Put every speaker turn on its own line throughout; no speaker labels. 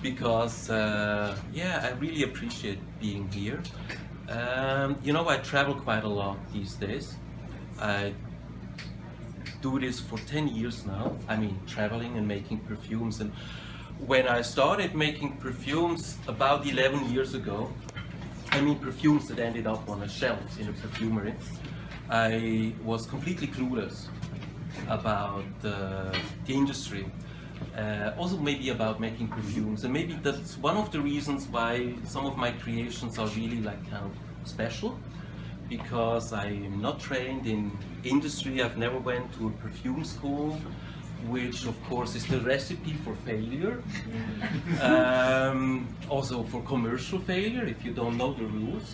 because I really appreciate being here. I travel quite a lot these days. I do this for 10 years now. I mean, traveling and making perfumes. And when I started making perfumes about 11 years ago, I mean perfumes that ended up on a shelf in a perfumery, I was completely clueless about the industry. Also maybe about making perfumes, and maybe that's one of the reasons why some of my creations are really like kind of special, because I'm not trained in industry. I've never went to a perfume school, which of course is the recipe for failure. Also for commercial failure. If you don't know the rules,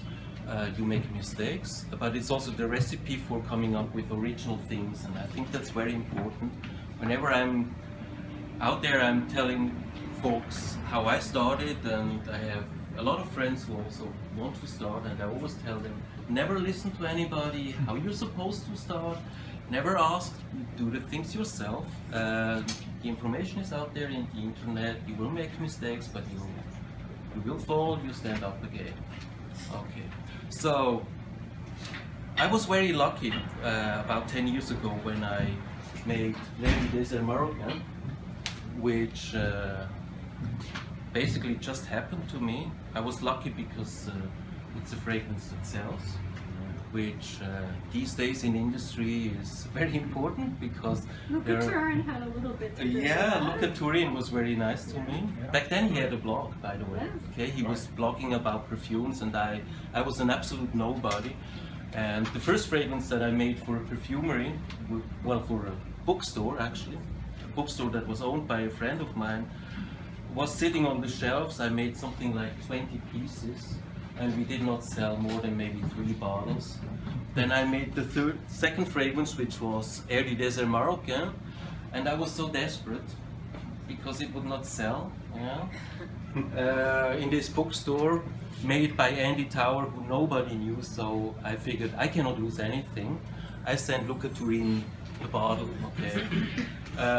you make mistakes, but it's also the recipe for coming up with original things, and I think that's very important. Whenever I'm out there, I'm telling folks how I started, and I have a lot of friends who also want to start, and I always tell them, never listen to anybody, how you're supposed to start, never ask, do the things yourself. The information is out there in the internet, you will make mistakes, but you will fall, you stand up again. Okay, so I was very lucky about 10 years ago when I made L'Air du Désert Marocain, which basically just happened to me. I was lucky because it's a fragrance that sells, which these days in industry is very important, because
Luca Turin had a little bit to do with that.
Luca Turin was very nice to me. Back then he had a blog, by the way.
Yes.
Okay, he was blogging about perfumes, and I was an absolute nobody. And the first fragrance that I made for a perfumery, well, for a bookstore actually, a bookstore that was owned by a friend of mine, was sitting on the shelves. I made something like 20 pieces, and we did not sell more than maybe 3 bottles. Then I made the second fragrance, which was L'Air du Désert Marocain, and I was so desperate because it would not sell. In this bookstore, made by Andy Tower, who nobody knew, so I figured I cannot lose anything. I sent Luca Turin the bottle. Okay.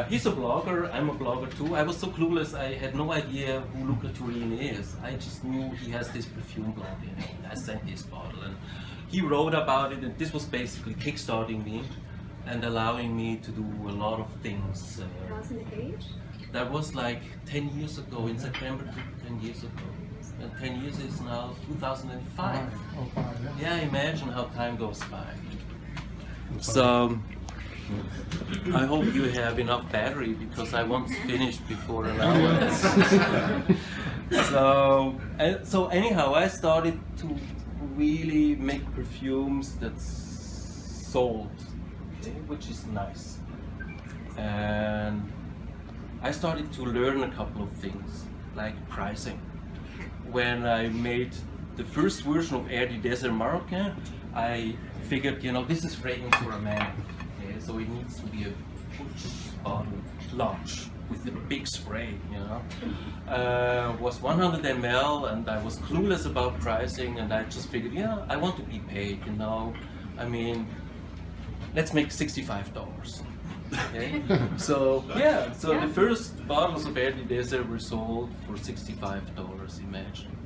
He's a blogger, I'm a blogger too. I was so clueless, I had no idea who Luca Turin is. I just knew he has this perfume blog in it. I sent this bottle, and he wrote about it, and this was basically kickstarting me and allowing me to do a lot of things.
How's the age?
That was like 10 years ago, in September, 10 years ago. And 10 years is now 2005. Yeah, imagine how time goes by. So, I hope you have enough battery, because I won't finish before an hour. So anyhow, I started to really make perfumes that sold, okay, which is nice. And I started to learn a couple of things, like pricing. When I made the first version of L'Air du Désert Marocain, I figured, this is fragrance for a man. Okay? So it needs to be a bottle, large, with a big spray, was 100 ml, and I was clueless about pricing, and I just figured, I want to be paid, I mean, let's make $65. Okay? So the first bottles of L'Air du Désert were sold for $65, imagine.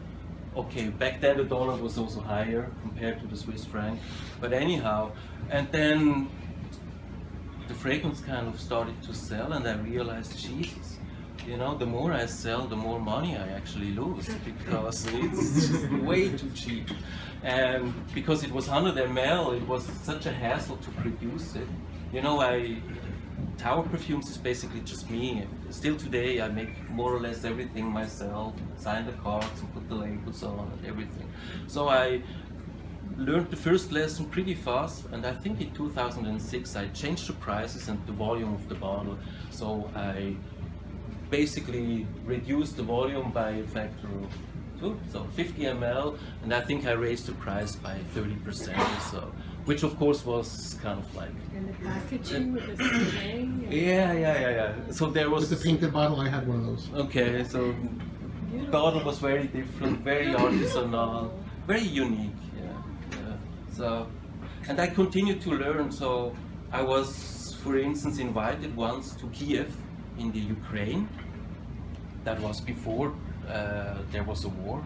Okay, back then the dollar was also higher compared to the Swiss franc, but anyhow, and then the fragrance kind of started to sell, and I realized, Jesus, the more I sell, the more money I actually lose, because it's just way too cheap. And because it was 100 ml, it was such a hassle to produce it. Tower Perfumes is basically just me. Still today, I make more or less everything myself, sign the cards and put the labels on and everything. So I learned the first lesson pretty fast, and I think in 2006 I changed the prices and the volume of the bottle. So I basically reduced the volume by a factor of 2, so 50 ml, and I think I raised the price by 30% or so, which of course was kind of like...
And the packaging with the spray?
Yeah. So there was...
With the painted bottle, I had one of those.
Okay, so the bottle was very different, very artisanal, very unique. So, and I continued to learn. So I was, for instance, invited once to Kiev in the Ukraine. That was before there was a war.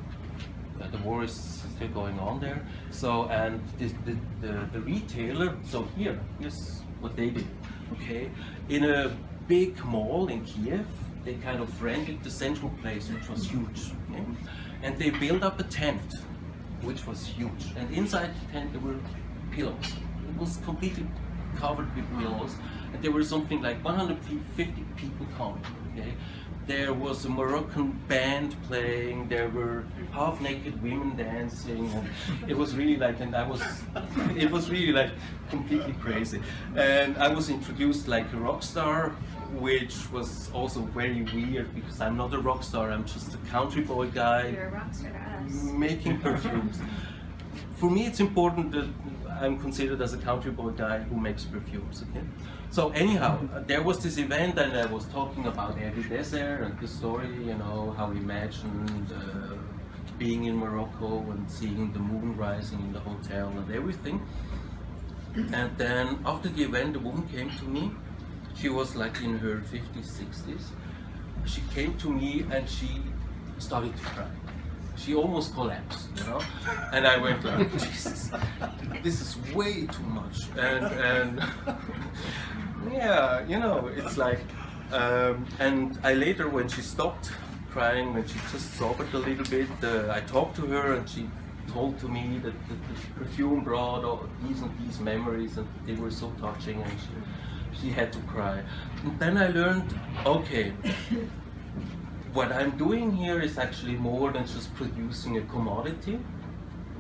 The war is still going on there. So, and the retailer, so here's what they did, okay? In a big mall in Kiev, they kind of rented the central place, which was huge. Okay? And they built up a tent, which was huge. And inside the tent, there were pillows. It was completely covered with pillows. And there were something like 150 people coming, okay? There was a Moroccan band playing, there were half-naked women dancing, and it was really like, it was really like completely crazy. And I was introduced like a rock star, which was also very weird because I'm not a rock star, I'm just a country boy guy.
You're a rock star to us.
Making perfumes. For me, it's important that I'm considered as a country boy guy who makes perfumes, okay? So anyhow, there was this event and I was talking about Eri Desert and the story, you know, how he imagined being in Morocco and seeing the moon rising in the hotel and everything. And then after the event, the woman came to me. She was like in her 50s, 60s. She came to me and she started to cry. She almost collapsed, you know, and I went like, Jesus, this is way too much, and yeah, you know, it's like, and I later, when she stopped crying, when she just sobered a little bit, I talked to her, and she told to me that the perfume brought all these and these memories, and they were so touching, and she had to cry. And then I learned, okay, what I'm doing here is actually more than just producing a commodity,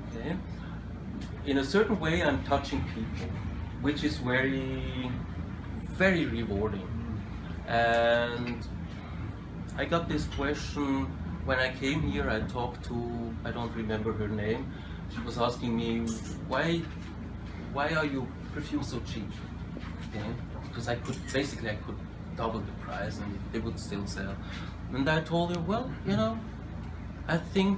okay? In a certain way, I'm touching people, which is very, very rewarding. And I got this question when I came here. I talked to, I don't remember her name. She was asking me, why are you perfume so cheap? Okay? Because I could double the price and they would still sell. And I told her, well, you know, I think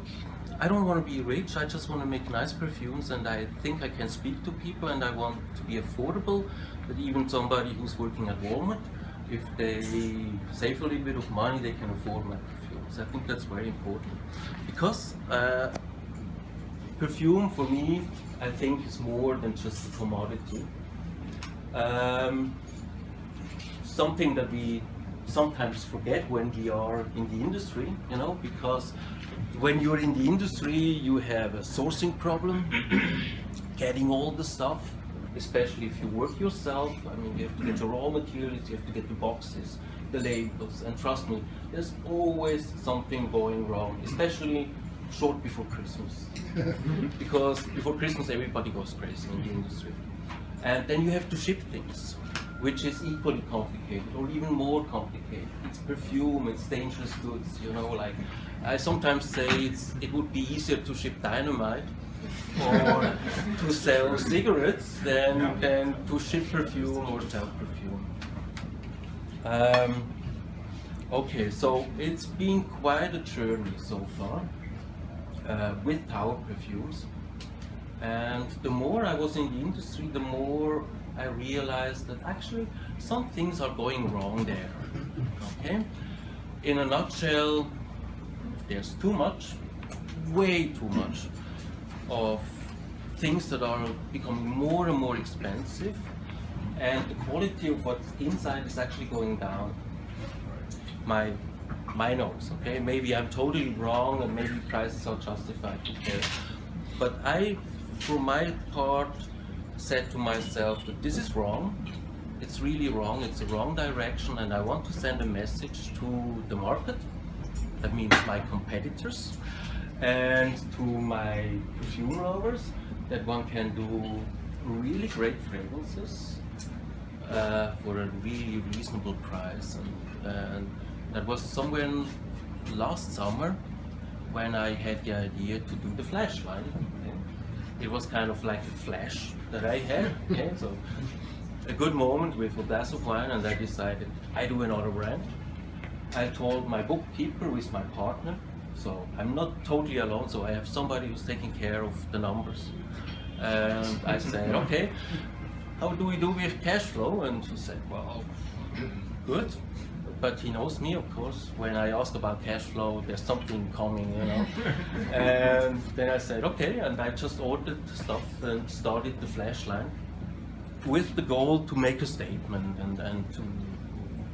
I don't want to be rich, I just want to make nice perfumes, and I think I can speak to people, and I want to be affordable, that even somebody who's working at Walmart, if they save a little bit of money, they can afford my perfumes. I think that's very important. Because perfume, for me, I think is more than just a commodity. Something that we sometimes forget when we are in the industry, you know, because when you're in the industry, you have a sourcing problem, getting all the stuff, especially if you work yourself. I mean, you have to get the raw materials, you have to get the boxes, the labels, and trust me, there's always something going wrong, especially short before Christmas. Because before Christmas, everybody goes crazy in the industry. And then you have to ship things, which is equally complicated or even more complicated. It's perfume, it's dangerous goods, you know, like I sometimes say it would be easier to ship dynamite or to sell cigarettes than to ship perfume or sell perfume. Okay, so it's been quite a journey so far with Tower Perfumes. And the more I was in the industry, the more I realized that actually some things are going wrong there. Okay? In a nutshell, there's too much, way too much, of things that are becoming more and more expensive, and the quality of what's inside is actually going down. My nose, okay? Maybe I'm totally wrong and maybe prices are justified, who cares? But I, for my part, said to myself that this is wrong, it's really wrong, it's the wrong direction, and I want to send a message to the market, that means my competitors, and to my perfume lovers, that one can do really great fragrances for a really reasonable price. And that was somewhere last summer when I had the idea to do the Flash line. Okay? It was kind of like a flash that I had, okay? So a good moment with a glass of wine, and I decided I do another brand. I told my bookkeeper, who is my partner, so I'm not totally alone, so I have somebody who's taking care of the numbers. And I said, okay, how do we do with cash flow? And she said, well, good. but he knows me, of course. When I ask about cash flow, there's something coming, you know. And then I said, okay, and I just ordered the stuff and started the flash line with the goal to make a statement and to,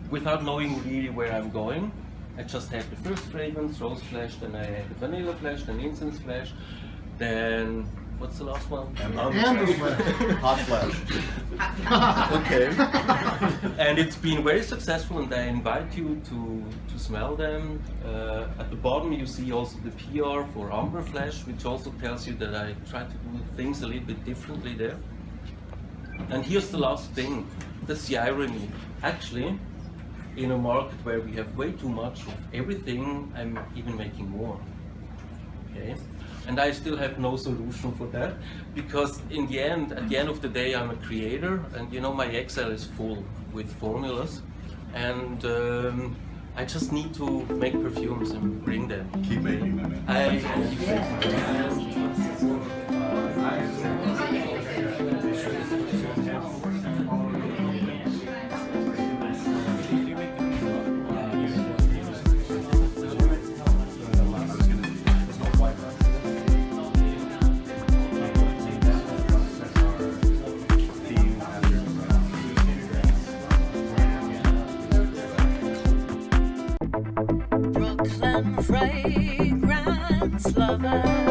without knowing really where I'm going. I just had the first fragrance, rose flash, then I had the vanilla flash, then incense flash, then what's the last one?
Amber flash.
Hot flash.
Okay. And it's been very successful, and I invite you to smell them. At the bottom you see also the PR for Amber Flash, which also tells you that I try to do things a little bit differently there. And here's the last thing, that's the irony. Actually, in a market where we have way too much of everything, I'm even making more. Okay? And I still have no solution for that, because in the end, at the end of the day, I'm a creator, and you know my Excel is full with formulas, and I just need to make perfumes and bring them.
Keep making them. Man.
Fragrance lover.